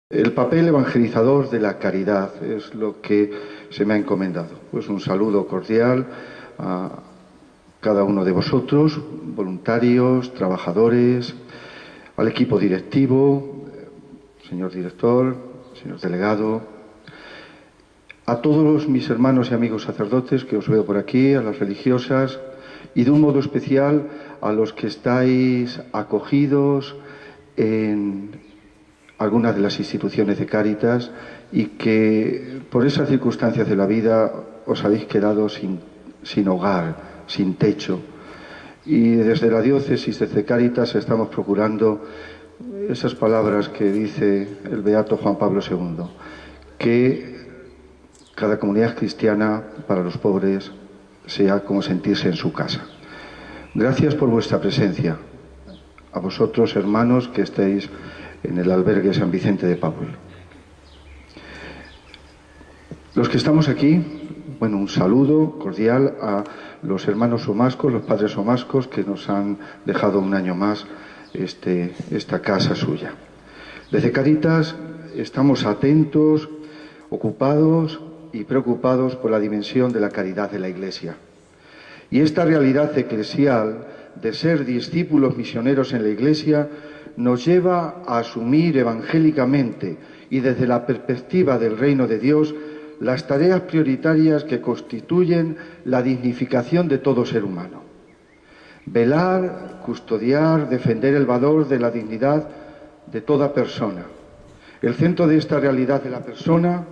El papel evangelizador de la caridad es lo que se me ha encomendado. Pues un saludo cordial a cada uno de vosotros, voluntarios, trabajadores, al equipo directivo, señor director, señor delegado, a todos mis hermanos y amigos sacerdotes que os veo por aquí, a las religiosas y de un modo especial a los que estáis acogidos en algunas de las instituciones de Cáritas y que por esas circunstancias de la vida os habéis quedado sin hogar, sin techo. Y desde la diócesis, desde Cáritas, estamos procurando esas palabras que dice el beato Juan Pablo II, que cada comunidad cristiana para los pobres sea como sentirse en su casa. Gracias por vuestra presencia, a vosotros hermanos que estáis en el albergue San Vicente de Paúl. Los que estamos aquí, bueno, un saludo cordial a los hermanos omascos, los padres omascos que nos han dejado un año más esta casa suya. Desde Cáritas estamos atentos, ocupados y preocupados por la dimensión de la caridad de la Iglesia. Y esta realidad eclesial de ser discípulos misioneros en la Iglesia nos lleva a asumir evangélicamente y desde la perspectiva del reino de Dios las tareas prioritarias que constituyen la dignificación de todo ser humano. Velar, custodiar, defender el valor de la dignidad de toda persona. El centro de esta realidad de la persona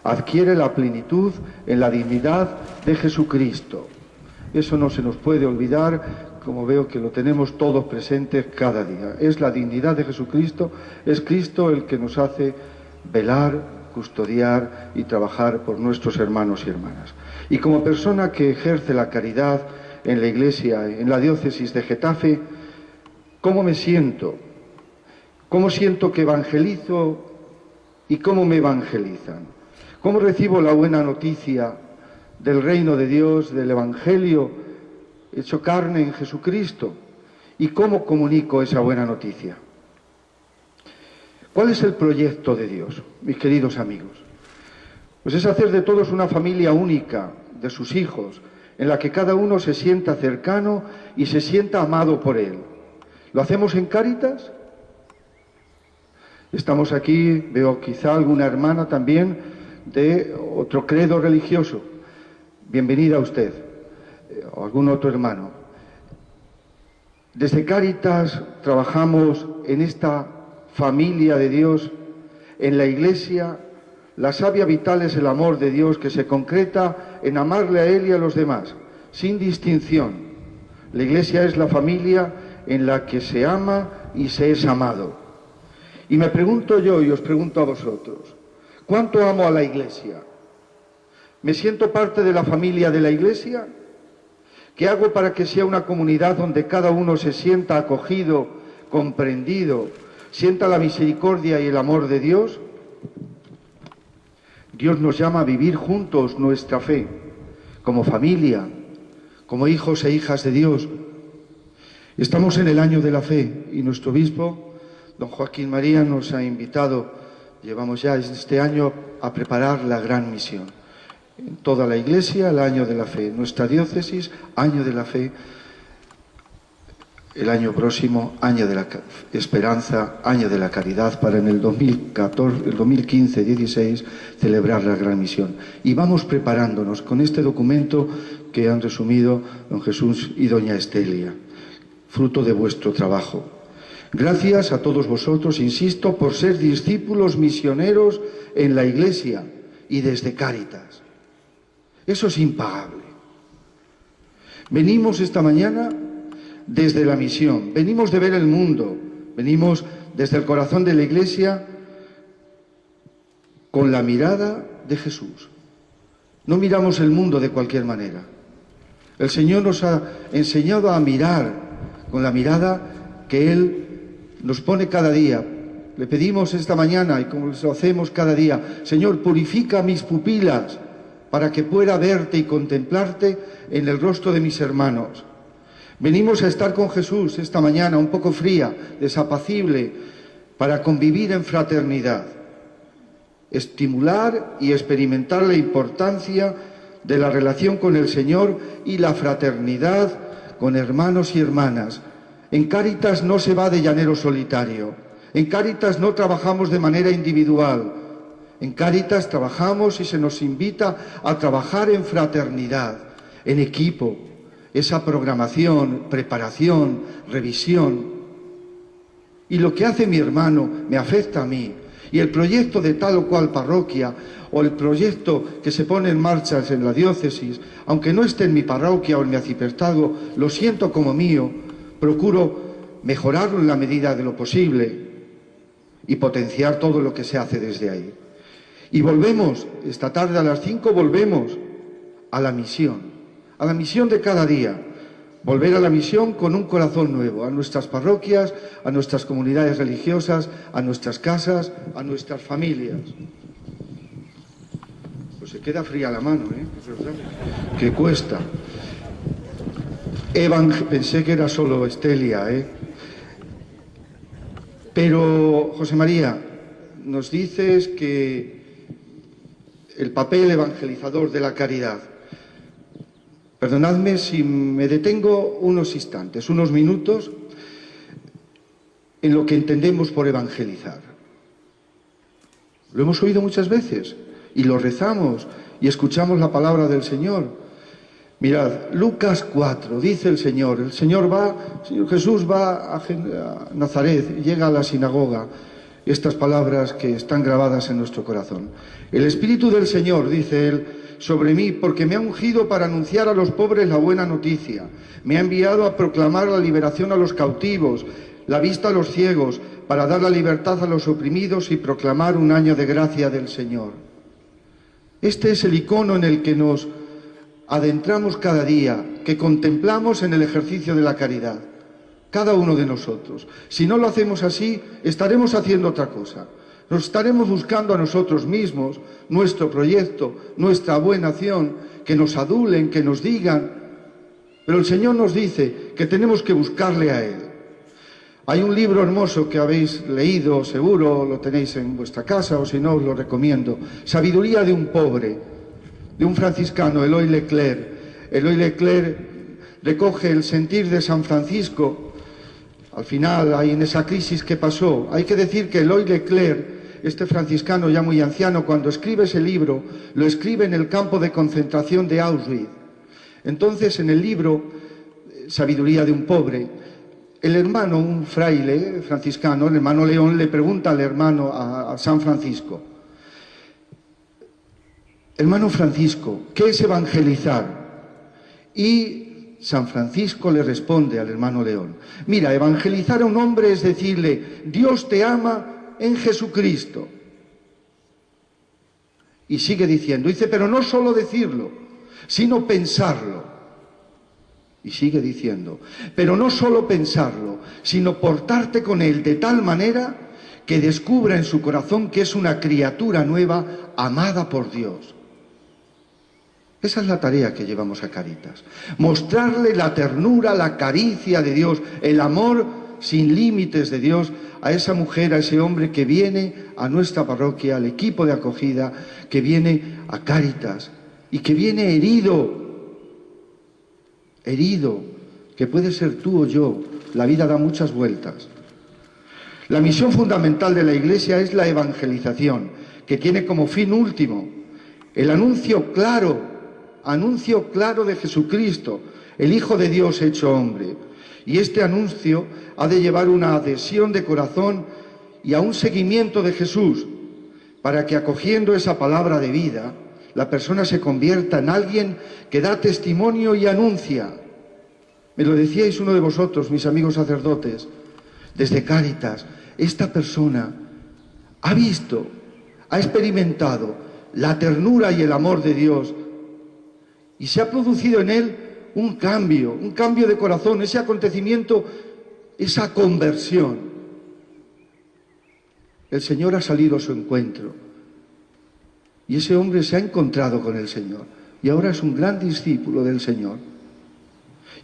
adquiere la plenitud en la dignidad de Jesucristo. Eso no se nos puede olvidar, como veo que lo tenemos todos presentes cada día. Es la dignidad de Jesucristo, es Cristo el que nos hace velar, custodiar y trabajar por nuestros hermanos y hermanas. Y como persona que ejerce la caridad en la Iglesia, en la diócesis de Getafe, ¿cómo me siento? ¿Cómo siento que evangelizo y cómo me evangelizan? ¿Cómo recibo la buena noticia del reino de Dios, del Evangelio hecho carne en Jesucristo? ¿Y cómo comunico esa buena noticia? ¿Cuál es el proyecto de Dios, mis queridos amigos? Pues es hacer de todos una familia única, de sus hijos, en la que cada uno se sienta cercano y se sienta amado por Él. ¿Lo hacemos en Cáritas? Estamos aquí, veo quizá alguna hermana también de otro credo religioso. Bienvenida a usted, o algún otro hermano. Desde Cáritas trabajamos en esta familia de Dios, en la Iglesia. La savia vital es el amor de Dios que se concreta en amarle a Él y a los demás, sin distinción. La Iglesia es la familia en la que se ama y se es amado. Y me pregunto yo y os pregunto a vosotros, ¿cuánto amo a la Iglesia? ¿Me siento parte de la familia de la Iglesia? ¿Qué hago para que sea una comunidad donde cada uno se sienta acogido, comprendido, sienta la misericordia y el amor de Dios? Dios nos llama a vivir juntos nuestra fe, como familia, como hijos e hijas de Dios. Estamos en el año de la fe y nuestro obispo, don Joaquín María, nos ha invitado, llevamos ya este año, a preparar la gran misión. En toda la Iglesia, el año de la fe. Nuestra diócesis, año de la fe. El año próximo, año de la esperanza, año de la caridad, para en el 2015-16 celebrar la gran misión. Y vamos preparándonos con este documento que han resumido don Jesús y doña Estelia, fruto de vuestro trabajo. Gracias a todos vosotros, insisto, por ser discípulos misioneros en la Iglesia y desde Cáritas. Eso es impagable. Venimos esta mañana desde la misión, venimos de ver el mundo, venimos desde el corazón de la Iglesia con la mirada de Jesús. No miramos el mundo de cualquier manera. El Señor nos ha enseñado a mirar con la mirada que Él nos pone cada día. Le pedimos esta mañana, y como lo hacemos cada día, Señor, purifica mis pupilas para que pueda verte y contemplarte en el rostro de mis hermanos. Venimos a estar con Jesús esta mañana, un poco fría, desapacible, para convivir en fraternidad. estimular y experimentar la importancia de la relación con el Señor y la fraternidad con hermanos y hermanas. En Cáritas no se va de llanero solitario. En Cáritas no trabajamos de manera individual. En Cáritas trabajamos y se nos invita a trabajar en fraternidad, en equipo. Esa programación, preparación, revisión. Y lo que hace mi hermano me afecta a mí. Y el proyecto de tal o cual parroquia o el proyecto que se pone en marcha en la diócesis, aunque no esté en mi parroquia o en mi arciprestazgo, lo siento como mío, procuro mejorarlo en la medida de lo posible y potenciar todo lo que se hace desde ahí. Y volvemos, esta tarde a las 5 volvemos a la misión de cada día. Volver a la misión con un corazón nuevo, a nuestras parroquias, a nuestras comunidades religiosas, a nuestras casas, a nuestras familias. Pues se queda fría la mano, ¿eh? Que cuesta. Pensé que era solo Estelia, ¿eh? Pero, José María, nos dices que el papel evangelizador de la caridad. Perdonadme si me detengo unos instantes, unos minutos, en lo que entendemos por evangelizar. Lo hemos oído muchas veces y lo rezamos y escuchamos la palabra del Señor. Mirad, Lucas 4, dice el Señor Jesús va a Nazaret, llega a la sinagoga. Estas palabras que están grabadas en nuestro corazón. El Espíritu del Señor, dice él, sobre mí, porque me ha ungido para anunciar a los pobres la buena noticia. Me ha enviado a proclamar la liberación a los cautivos, la vista a los ciegos, para dar la libertad a los oprimidos y proclamar un año de gracia del Señor. Este es el icono en el que nos adentramos cada día, que contemplamos en el ejercicio de la caridad. Cada uno de nosotros. Si no lo hacemos así, estaremos haciendo otra cosa. Nos estaremos buscando a nosotros mismos, nuestro proyecto, nuestra buena acción, que nos adulen, que nos digan. Pero el Señor nos dice que tenemos que buscarle a Él. Hay un libro hermoso que habéis leído, seguro lo tenéis en vuestra casa, o si no os lo recomiendo. Sabiduría de un pobre, de un franciscano, Eloy Leclerc. Eloy Leclerc recoge el sentir de San Francisco. Al final, ahí en esa crisis que pasó, hay que decir que Eloy Leclerc, este franciscano ya muy anciano, cuando escribe ese libro, lo escribe en el campo de concentración de Auschwitz. Entonces, en el libro, Sabiduría de un pobre, el hermano, un fraile franciscano, el hermano León, le pregunta al hermano, a San Francisco, hermano Francisco, ¿qué es evangelizar? Y San Francisco le responde al hermano León, mira, evangelizar a un hombre es decirle, Dios te ama en Jesucristo. Y sigue diciendo, dice, pero no solo decirlo, sino pensarlo. Y sigue diciendo, pero no solo pensarlo, sino portarte con él de tal manera que descubra en su corazón que es una criatura nueva, amada por Dios. Esa es la tarea que llevamos a Cáritas. Mostrarle la ternura, la caricia de Dios, el amor sin límites de Dios a esa mujer, a ese hombre que viene a nuestra parroquia, al equipo de acogida, que viene a Cáritas y que viene herido, que puede ser tú o yo. La vida da muchas vueltas. La misión fundamental de la Iglesia es la evangelización, que tiene como fin último el anuncio claro de Jesucristo, el Hijo de Dios hecho hombre. Y este anuncio ha de llevar una adhesión de corazón y a un seguimiento de Jesús, para que acogiendo esa palabra de vida, la persona se convierta en alguien que da testimonio y anuncia. Me lo decíais uno de vosotros, mis amigos sacerdotes, desde Cáritas, esta persona ha visto, ha experimentado la ternura y el amor de Dios, y se ha producido en él un cambio de corazón, ese acontecimiento, esa conversión. El Señor ha salido a su encuentro y ese hombre se ha encontrado con el Señor y ahora es un gran discípulo del Señor.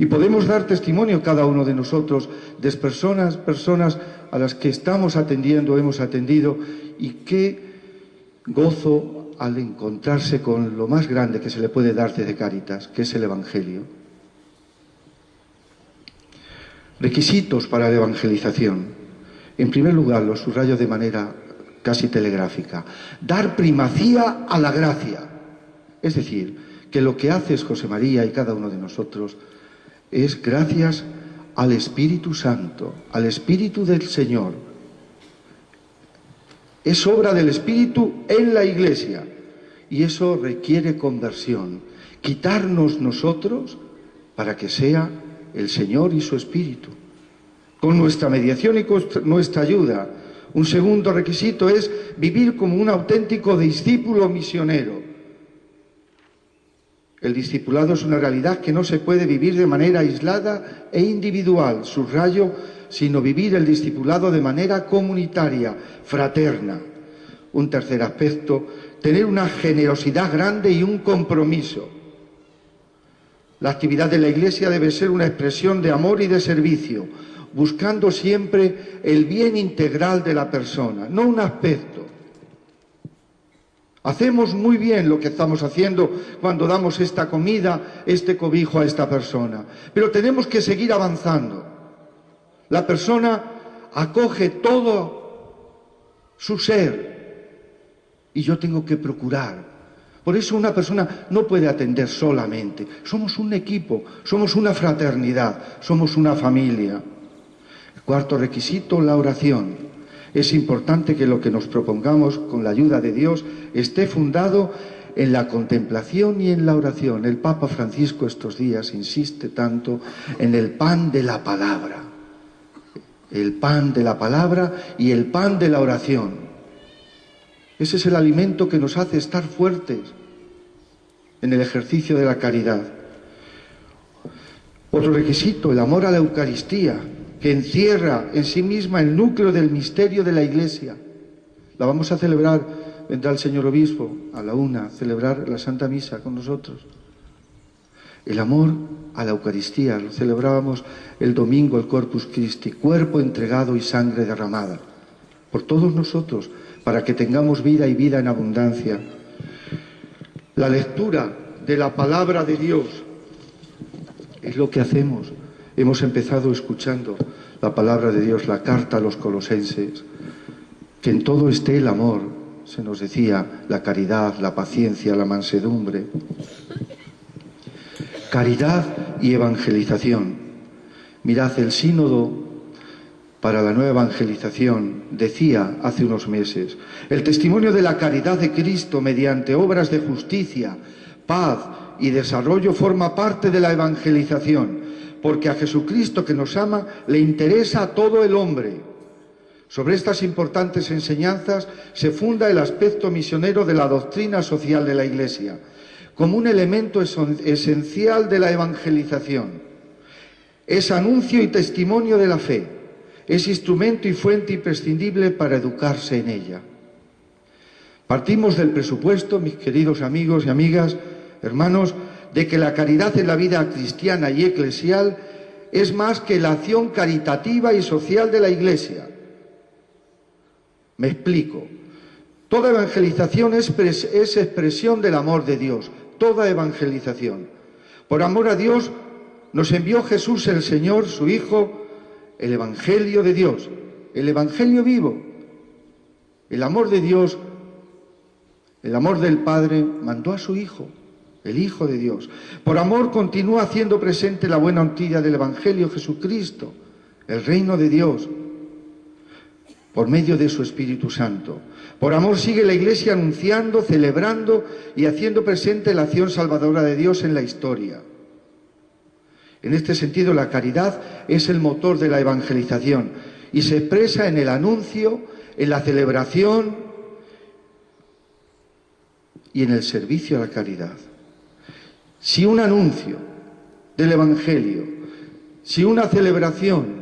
Y podemos dar testimonio cada uno de nosotros de personas a las que estamos atendiendo, hemos atendido y que gozo al encontrarse con lo más grande que se le puede dar desde Cáritas, que es el Evangelio. Requisitos para la evangelización. En primer lugar, los subrayo de manera casi telegráfica. Dar primacía a la gracia. Es decir, que lo que haces José María y cada uno de nosotros es gracias al Espíritu Santo, al Espíritu del Señor. Es obra del Espíritu en la Iglesia y eso requiere conversión, quitarnos nosotros para que sea el Señor y su Espíritu, con nuestra mediación y con nuestra ayuda. Un segundo requisito es vivir como un auténtico discípulo misionero. El discipulado es una realidad que no se puede vivir de manera aislada e individual, subrayo, sino vivir el discipulado de manera comunitaria, fraterna. Un tercer aspecto, tener una generosidad grande y un compromiso. La actividad de la Iglesia debe ser una expresión de amor y de servicio, buscando siempre el bien integral de la persona, no un aspecto. Hacemos muy bien lo que estamos haciendo cuando damos esta comida, este cobijo a esta persona, pero tenemos que seguir avanzando. La persona acoge todo su ser y yo tengo que procurar. Por eso una persona no puede atender solamente. Somos un equipo, somos una fraternidad, somos una familia. El cuarto requisito, la oración. Es importante que lo que nos propongamos con la ayuda de Dios esté fundado en la contemplación y en la oración. El Papa Francisco estos días insiste tanto en el pan de la palabra. El pan de la palabra y el pan de la oración. Ese es el alimento que nos hace estar fuertes en el ejercicio de la caridad. Otro requisito, el amor a la Eucaristía, que encierra en sí misma el núcleo del misterio de la Iglesia. La vamos a celebrar, vendrá el señor obispo a la 1 a celebrar la Santa Misa con nosotros. El amor a la Eucaristía, lo celebrábamos el domingo, el Corpus Christi, cuerpo entregado y sangre derramada por todos nosotros, para que tengamos vida y vida en abundancia. La lectura de la palabra de Dios es lo que hacemos. Hemos empezado escuchando la palabra de Dios, la carta a los colosenses, que en todo esté el amor, se nos decía, la caridad, la paciencia, la mansedumbre. Caridad y evangelización. Mirad, el sínodo para la nueva evangelización decía hace unos meses: el testimonio de la caridad de Cristo mediante obras de justicia, paz y desarrollo forma parte de la evangelización, porque a Jesucristo que nos ama le interesa a todo el hombre. Sobre estas importantes enseñanzas se funda el aspecto misionero de la doctrina social de la Iglesia, como un elemento esencial de la evangelización. Es anuncio y testimonio de la fe, es instrumento y fuente imprescindible para educarse en ella. Partimos del presupuesto, mis queridos amigos y amigas, hermanos, de que la caridad en la vida cristiana y eclesial es más que la acción caritativa y social de la Iglesia. Me explico. Toda evangelización es expresión del amor de Dios, toda evangelización. Por amor a Dios nos envió Jesús el Señor, su Hijo, el Evangelio de Dios, el Evangelio vivo. El amor de Dios, el amor del Padre, mandó a su Hijo, el Hijo de Dios. Por amor continúa haciendo presente la buena noticia del Evangelio, Jesucristo, el reino de Dios, por medio de su Espíritu Santo. Por amor sigue la Iglesia anunciando, celebrando y haciendo presente la acción salvadora de Dios en la historia. En este sentido, la caridad es el motor de la evangelización y se expresa en el anuncio, en la celebración y en el servicio a la caridad. Si un anuncio del Evangelio, si una celebración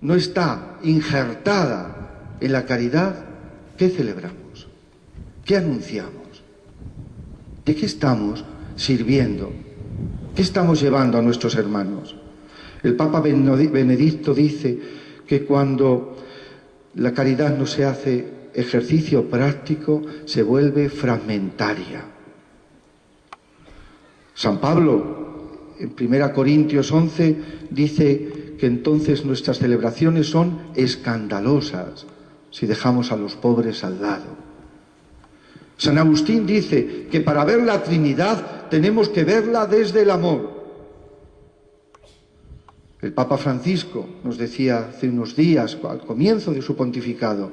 no está injertada en la caridad, ¿qué celebramos? ¿Qué anunciamos? ¿De qué estamos sirviendo? ¿Qué estamos llevando a nuestros hermanos? El Papa Benedicto dice que cuando la caridad no se hace ejercicio práctico se vuelve fragmentaria. San Pablo, en 1 Corintios 11, dice que entonces nuestras celebraciones son escandalosas si dejamos a los pobres al lado. San Agustín dice que para ver la Trinidad tenemos que verla desde el amor. El Papa Francisco nos decía hace unos días, al comienzo de su pontificado,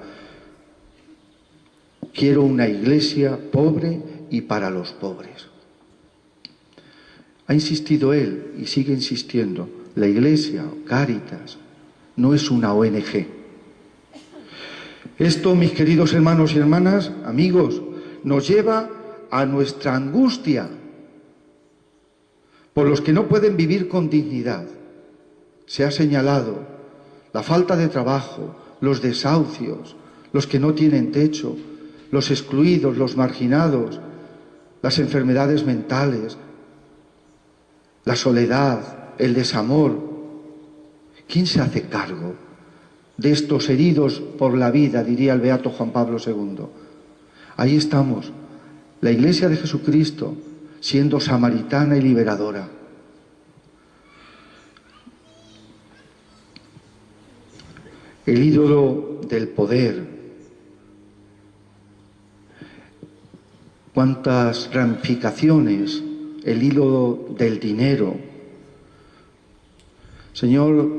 quiero una iglesia pobre y para los pobres. Ha insistido él y sigue insistiendo, la iglesia, Cáritas, no es una ONG. Esto, mis queridos hermanos y hermanas, amigos, nos lleva a nuestra angustia por los que no pueden vivir con dignidad. Se ha señalado la falta de trabajo, los desahucios, los que no tienen techo, los excluidos, los marginados, las enfermedades mentales, la soledad, el desamor. ¿Quién se hace cargo de estos heridos por la vida?, diría el beato Juan Pablo II. Ahí estamos, la Iglesia de Jesucristo, siendo samaritana y liberadora. El ídolo del poder. Cuántas ramificaciones, el ídolo del dinero. Señor,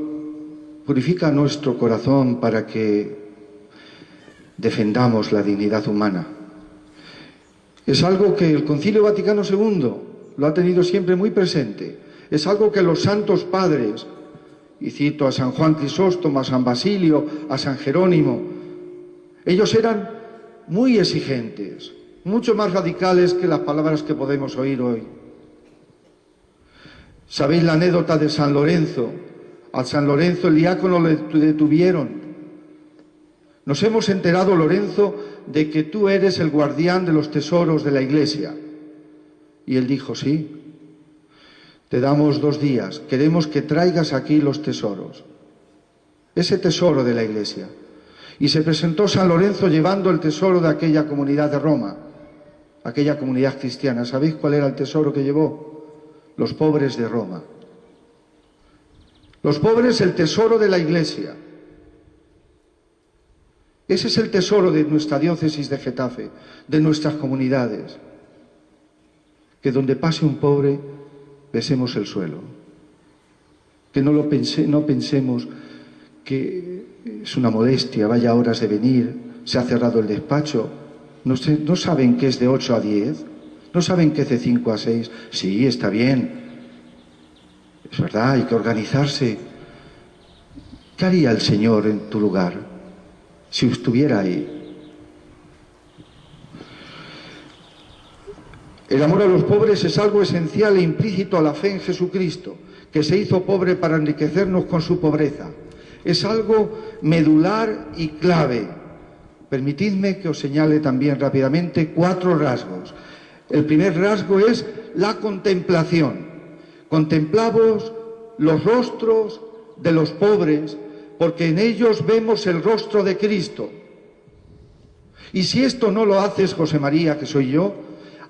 purifica nuestro corazón para que defendamos la dignidad humana. Es algo que el Concilio Vaticano II lo ha tenido siempre muy presente. Es algo que los santos padres, y cito a San Juan Crisóstomo, a San Basilio, a San Jerónimo, ellos eran muy exigentes, mucho más radicales que las palabras que podemos oír hoy. ¿Sabéis la anécdota de San Lorenzo? A San Lorenzo el diácono le detuvieron. Nos hemos enterado, Lorenzo, de que tú eres el guardián de los tesoros de la Iglesia. Y él dijo, sí, te damos 2 días, queremos que traigas aquí los tesoros, ese tesoro de la Iglesia. Y se presentó San Lorenzo llevando el tesoro de aquella comunidad de Roma, aquella comunidad cristiana. ¿Sabéis cuál era el tesoro que llevó? Los pobres de Roma. Los pobres, el tesoro de la Iglesia. Ese es el tesoro de nuestra diócesis de Getafe, de nuestras comunidades. Que donde pase un pobre, besemos el suelo. Que no pensemos que es una molestia, vaya horas de venir, se ha cerrado el despacho. ¿No saben que es de 8 a 10? ¿No saben que es de 5 a 6? Sí, está bien. Es verdad, hay que organizarse. ¿Qué haría el Señor en tu lugar si estuviera ahí? El amor a los pobres es algo esencial e implícito a la fe en Jesucristo, que se hizo pobre para enriquecernos con su pobreza. Es algo medular y clave. Permitidme que os señale también rápidamente 4 rasgos. El primer rasgo es la contemplación. Contemplamos los rostros de los pobres porque en ellos vemos el rostro de Cristo. Y si esto no lo haces, José María, que soy yo,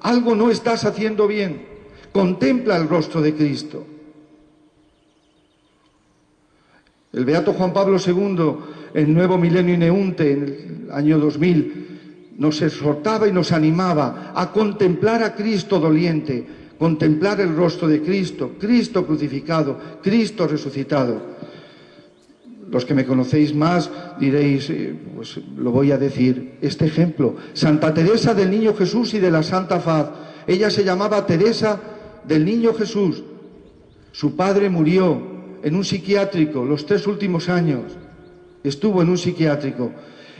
algo no estás haciendo bien. Contempla el rostro de Cristo. El beato Juan Pablo II, en Nuevo Milenio Ineunte, en el año 2000, nos exhortaba y nos animaba a contemplar a Cristo doliente, contemplar el rostro de Cristo, Cristo crucificado, Cristo resucitado. Los que me conocéis más diréis, pues lo voy a decir, este ejemplo. Santa Teresa del Niño Jesús y de la Santa Faz. Ella se llamaba Teresa del Niño Jesús. Su padre murió en un psiquiátrico los 3 últimos años. Estuvo en un psiquiátrico.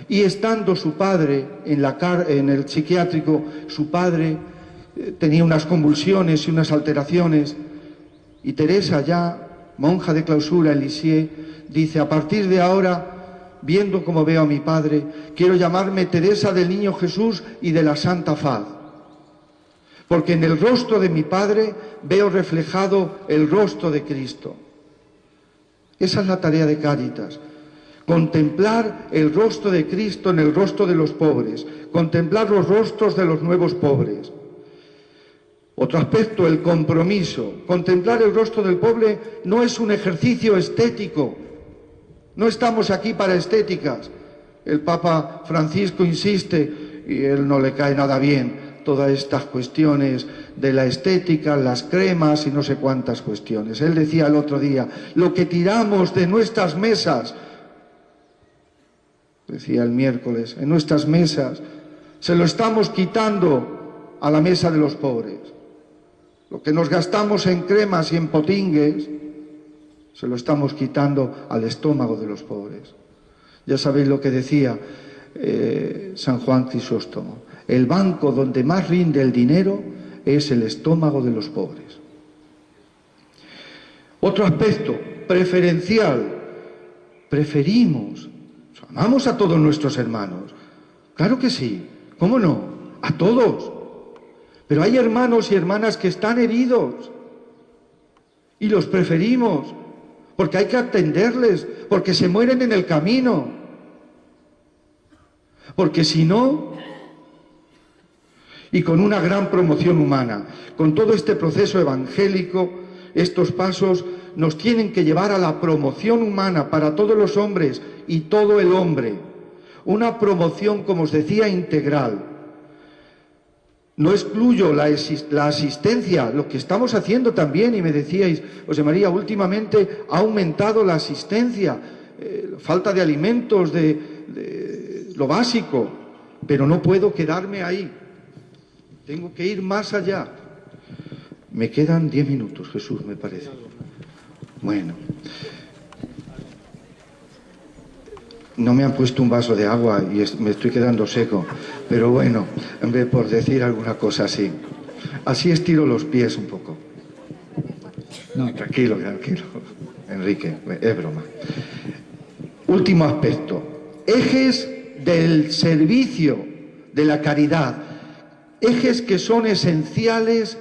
Y estando su padre en el psiquiátrico, su padre tenía unas convulsiones y unas alteraciones. Y Teresa, ya monja de clausura en Lisieux, dice, a partir de ahora, viendo cómo veo a mi padre, quiero llamarme Teresa del Niño Jesús y de la Santa Faz. Porque en el rostro de mi padre veo reflejado el rostro de Cristo. Esa es la tarea de Cáritas. Contemplar el rostro de Cristo en el rostro de los pobres, contemplar los rostros de los nuevos pobres. Otro aspecto, el compromiso. Contemplar el rostro del pobre no es un ejercicio estético. No estamos aquí para estéticas. El Papa Francisco insiste, y él no le cae nada bien, todas estas cuestiones de la estética, las cremas y no sé cuántas cuestiones. Él decía el otro día, lo que tiramos de nuestras mesas, decía el miércoles, en nuestras mesas, se lo estamos quitando a la mesa de los pobres. Lo que nos gastamos en cremas y en potingues, se lo estamos quitando al estómago de los pobres. Ya sabéis lo que decía San Juan Crisóstomo. El banco donde más rinde el dinero es el estómago de los pobres. Otro aspecto, preferencial. Preferimos, amamos a todos nuestros hermanos. Claro que sí, ¿cómo no? A todos. Pero hay hermanos y hermanas que están heridos y los preferimos porque hay que atenderles, porque se mueren en el camino. Porque si no, y con una gran promoción humana, con todo este proceso evangélico, estos pasos nos tienen que llevar a la promoción humana para todos los hombres y todo el hombre. Una promoción, como os decía, integral. No excluyo la asistencia, lo que estamos haciendo también, y me decíais, José María, últimamente ha aumentado la asistencia, falta de alimentos, de lo básico, pero no puedo quedarme ahí, tengo que ir más allá. Me quedan 10 minutos, Jesús, me parece. Bueno. No me han puesto un vaso de agua y me estoy quedando seco, pero bueno, en vez por decir alguna cosa así. Así estiro los pies un poco. No, tranquilo, Enrique, es broma. Último aspecto, ejes del servicio, de la caridad, ejes que son esenciales,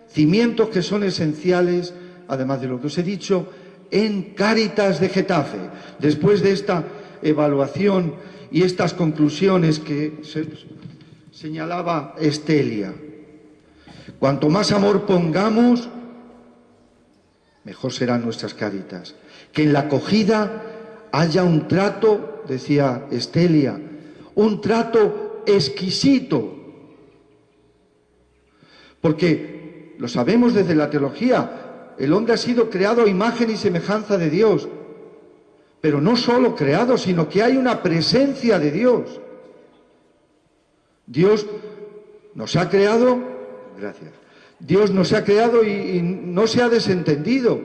cimientos que son esenciales, además de lo que os he dicho, en Cáritas de Getafe. Después de esta evaluación y estas conclusiones que señalaba Estelia. Cuanto más amor pongamos, mejor serán nuestras Cáritas. Que en la acogida haya un trato, decía Estelia, un trato exquisito. Porque lo sabemos desde la teología, el hombre ha sido creado a imagen y semejanza de Dios. Pero no solo creado, sino que hay una presencia de Dios. Dios nos ha creado, gracias, Dios nos ha creado y no se ha desentendido,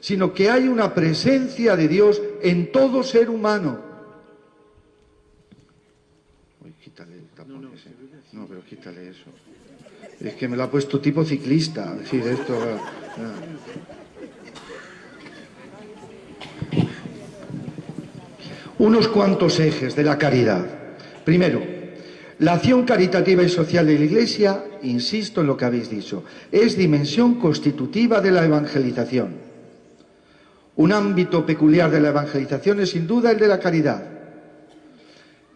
sino que hay una presencia de Dios en todo ser humano. Uy, quítale el tapón ese. No, pero quítale eso. Es que me lo ha puesto tipo ciclista, es decir, esto... Unos cuantos ejes de la caridad. Primero, la acción caritativa y social de la Iglesia, insisto en lo que habéis dicho, es dimensión constitutiva de la evangelización. Un ámbito peculiar de la evangelización es sin duda el de la caridad,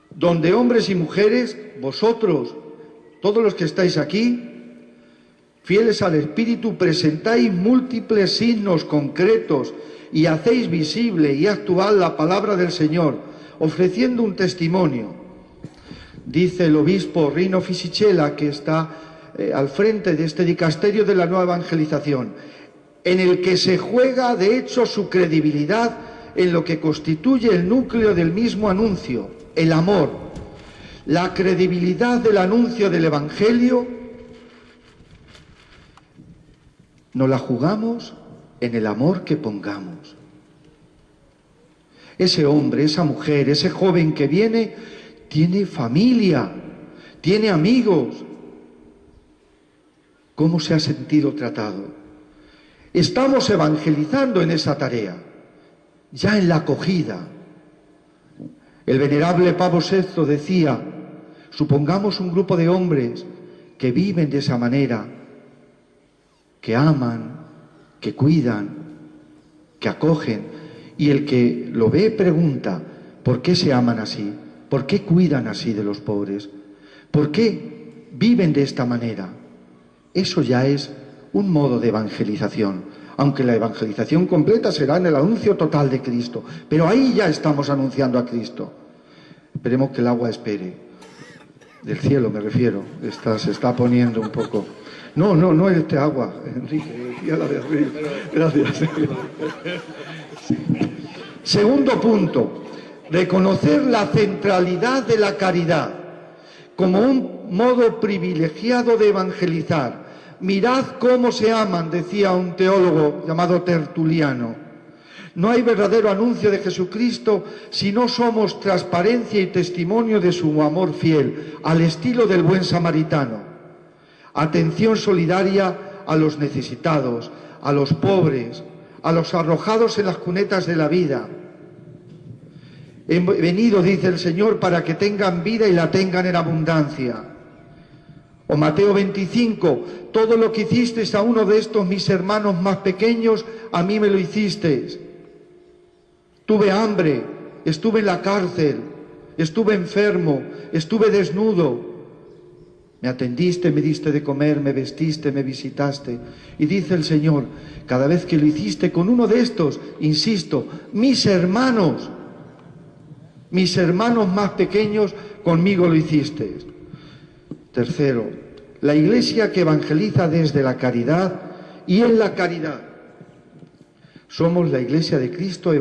donde hombres y mujeres, vosotros, todos los que estáis aquí, fieles al Espíritu, presentáis múltiples signos concretos y hacéis visible y actual la palabra del Señor, ofreciendo un testimonio. Dice el obispo Rino Fisichella, que está al frente de este dicasterio de la nueva evangelización, en el que se juega de hecho su credibilidad en lo que constituye el núcleo del mismo anuncio, el amor. La credibilidad del anuncio del Evangelio nos la jugamos en el amor que pongamos. Ese hombre, esa mujer, ese joven que viene, tiene familia, tiene amigos. ¿Cómo se ha sentido tratado? Estamos evangelizando en esa tarea, ya en la acogida. El venerable Pablo VI decía, supongamos un grupo de hombres que viven de esa manera, que aman, que cuidan, que acogen, y el que lo ve pregunta, ¿Por qué se aman así? ¿Por qué cuidan así de los pobres? ¿Por qué viven de esta manera? Eso ya es un modo de evangelización, aunque la evangelización completa será en el anuncio total de Cristo, pero ahí ya estamos anunciando a Cristo. Esperemos que el agua espere, del cielo me refiero, se está poniendo un poco... No es este agua, Enrique, decía la de arriba. Gracias. Segundo punto, reconocer la centralidad de la caridad como un modo privilegiado de evangelizar. Mirad cómo se aman, decía un teólogo llamado Tertuliano. No hay verdadero anuncio de Jesucristo si no somos transparencia y testimonio de su amor fiel, al estilo del buen samaritano. Atención solidaria a los necesitados, a los pobres, a los arrojados en las cunetas de la vida. He venido, dice el Señor, para que tengan vida y la tengan en abundancia. O Mateo 25, todo lo que hicisteis a uno de estos mis hermanos más pequeños, a mí me lo hicisteis. Tuve hambre, estuve en la cárcel, estuve enfermo, estuve desnudo. Me atendiste, me diste de comer, me vestiste, me visitaste. Y dice el Señor, cada vez que lo hiciste con uno de estos, insisto, mis hermanos más pequeños, conmigo lo hicisteis. Tercero, la Iglesia que evangeliza desde la caridad y en la caridad. Somos la Iglesia de Cristo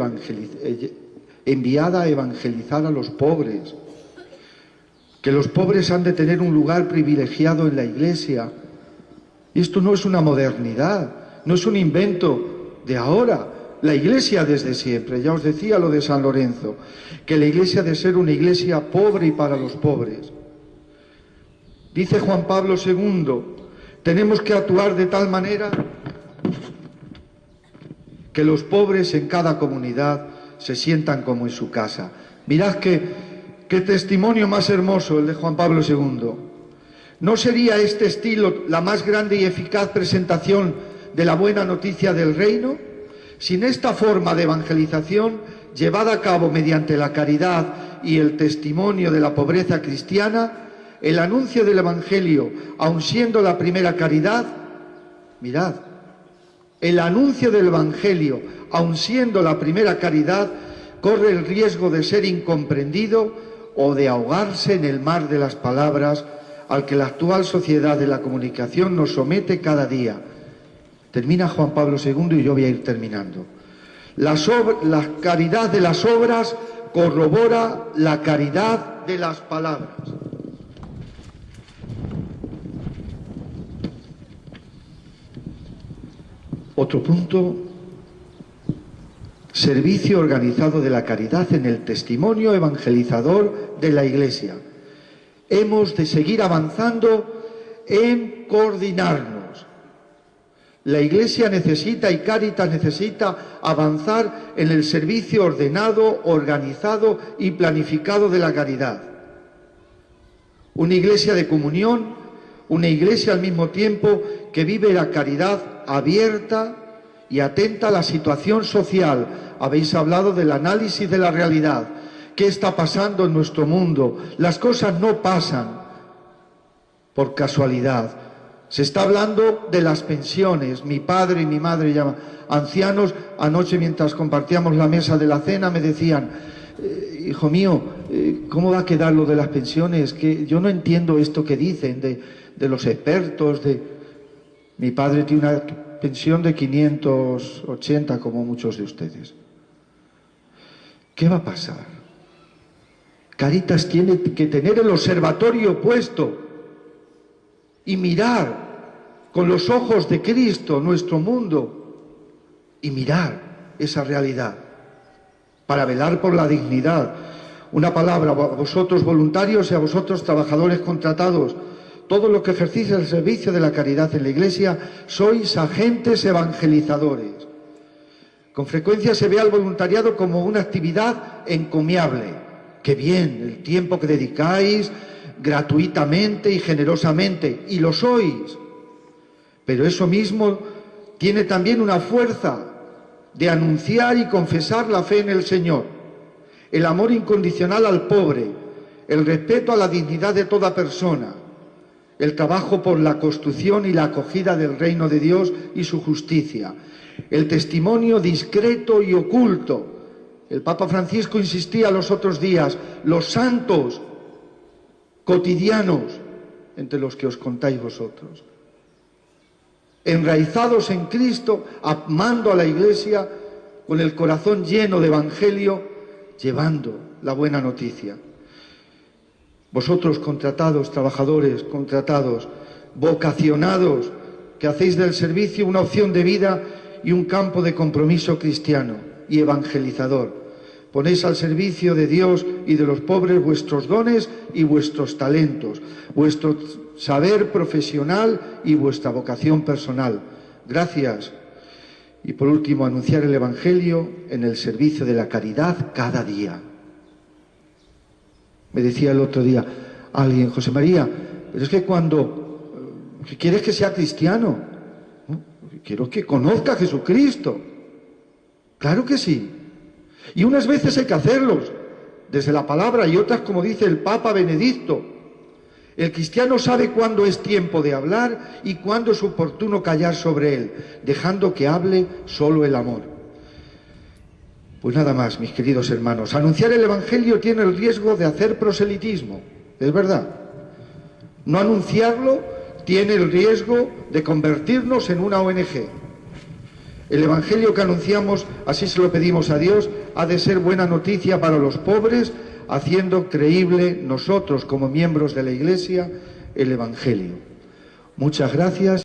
enviada a evangelizar a los pobres. Que los pobres han de tener un lugar privilegiado en la Iglesia. Esto no es una modernidad, no es un invento de ahora. La Iglesia desde siempre, ya os decía lo de San Lorenzo, que la Iglesia ha de ser una Iglesia pobre y para los pobres. Dice Juan Pablo II, tenemos que actuar de tal manera que los pobres en cada comunidad se sientan como en su casa. Mirad qué testimonio más hermoso el de Juan Pablo II. ¿No sería este estilo la más grande y eficaz presentación de la buena noticia del reino? Sin esta forma de evangelización, llevada a cabo mediante la caridad y el testimonio de la pobreza cristiana, el anuncio del Evangelio, aun siendo la primera caridad, mirad, el anuncio del Evangelio, aun siendo la primera caridad, corre el riesgo de ser incomprendido o de ahogarse en el mar de las palabras al que la actual sociedad de la comunicación nos somete cada día. Termina Juan Pablo II y yo voy a ir terminando. La caridad de las obras corrobora la caridad de las palabras. Otro punto, servicio organizado de la caridad en el testimonio evangelizador de la Iglesia. Hemos de seguir avanzando en coordinarnos. La Iglesia necesita y Cáritas necesita avanzar en el servicio ordenado, organizado y planificado de la caridad. Una Iglesia de comunión, una Iglesia al mismo tiempo que vive la caridad abierta y atenta a la situación social. Habéis hablado del análisis de la realidad. ¿Qué está pasando en nuestro mundo? Las cosas no pasan por casualidad. Se está hablando de las pensiones. Mi padre y mi madre, ya ancianos, anoche mientras compartíamos la mesa de la cena me decían, hijo mío, ¿cómo va a quedar lo de las pensiones? Que yo no entiendo esto que dicen de los expertos. Mi padre tiene una pensión de 580, como muchos de ustedes. ¿Qué va a pasar? Cáritas tiene que tener el observatorio puesto y mirar con los ojos de Cristo nuestro mundo y mirar esa realidad para velar por la dignidad. Una palabra a vosotros voluntarios y a vosotros trabajadores contratados. Todo lo que ejercéis el servicio de la caridad en la Iglesia, sois agentes evangelizadores. Con frecuencia se ve al voluntariado como una actividad encomiable. ¡Qué bien! El tiempo que dedicáis gratuitamente y generosamente, y lo sois. Pero eso mismo tiene también una fuerza de anunciar y confesar la fe en el Señor. el amor incondicional al pobre, el respeto a la dignidad de toda persona, el trabajo por la construcción y la acogida del reino de Dios y su justicia, el testimonio discreto y oculto. El Papa Francisco insistía los otros días, los santos cotidianos, entre los que os contáis vosotros, enraizados en Cristo, amando a la Iglesia, con el corazón lleno de evangelio, llevando la buena noticia. Vosotros contratados, trabajadores contratados, vocacionados, que hacéis del servicio una opción de vida y un campo de compromiso cristiano y evangelizador. Ponéis al servicio de Dios y de los pobres vuestros dones y vuestros talentos, vuestro saber profesional y vuestra vocación personal. Gracias. Y por último, anunciar el Evangelio en el servicio de la caridad cada día. Me decía el otro día alguien, José María, pero es que quieres que sea cristiano, ¿no? Quiero que conozca a Jesucristo. Claro que sí. Y unas veces hay que hacerlos desde la palabra y otras, como dice el Papa Benedicto. El cristiano sabe cuándo es tiempo de hablar y cuándo es oportuno callar sobre él, dejando que hable solo el amor. Pues nada más, mis queridos hermanos. Anunciar el Evangelio tiene el riesgo de hacer proselitismo, es verdad. No anunciarlo tiene el riesgo de convertirnos en una ONG. El Evangelio que anunciamos, así se lo pedimos a Dios, ha de ser buena noticia para los pobres, haciendo creíble nosotros como miembros de la Iglesia el Evangelio. Muchas gracias.